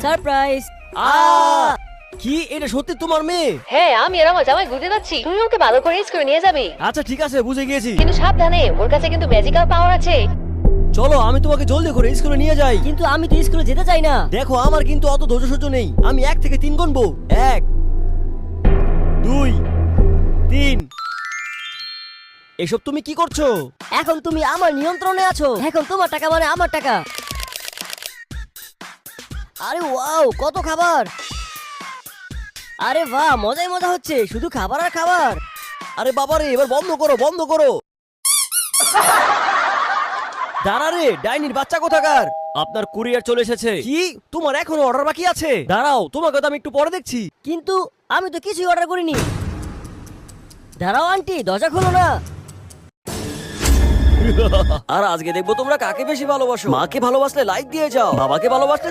Surprise. কি এটা সত্যি তোমার মেয়ে? হ্যাঁ, আমি আর আমার জামাই ঘুরতে যাচ্ছি, তুমি ওকে ভালো করে স্কুলে নিয়ে যাবে। আচ্ছা ঠিক আছে, বুঝে গিয়েছি। কিন্তু সাবধানে, ওর কাছে কিন্তু ম্যাজিক্যাল পাওয়ার আছে। চলো আমি তোমাকে জলদি করে স্কুলে নিয়ে যাই। কিন্তু আমি তো স্কুলে যেতে চাই না। দেখো আমার কিন্তু অত ধৈর্য সহ্য নেই। আমি 1 থেকে 3 গুনবো। 1 2 3। এসব তুমি কি করছো? এখন তুমি আমার নিয়ন্ত্রণে আছো। এখন তোমার টাকা মানে আমার টাকা। আরে ওয়াও, কত খাবার! আরে বাহ, মজাই মজা হচ্ছে, শুধু খাবার আর খাবার। আরে বাবারে, এবার বন্ধ করো, বন্ধ করো। দাঁড়া রে, ডাইনির বাচ্চা কোথাকার। আপনার কুরিয়ার চলে এসেছে। কি তোমার এখনো অর্ডার বাকি আছে? দাঁড়াও, তোমাকে তো আমি একটু পরে দেখছি। কিন্তু আমি তো কিছুই অর্ডার করিনি। দাঁড়াও আন্টি, দরজা খোলো না। আর আজকে দেখবো তোমরা কাকে বেশি ভালোবাসো। মাকে ভালোবাসলে লাইক দিয়ে যাও, বাবাকে ভালোবাসলে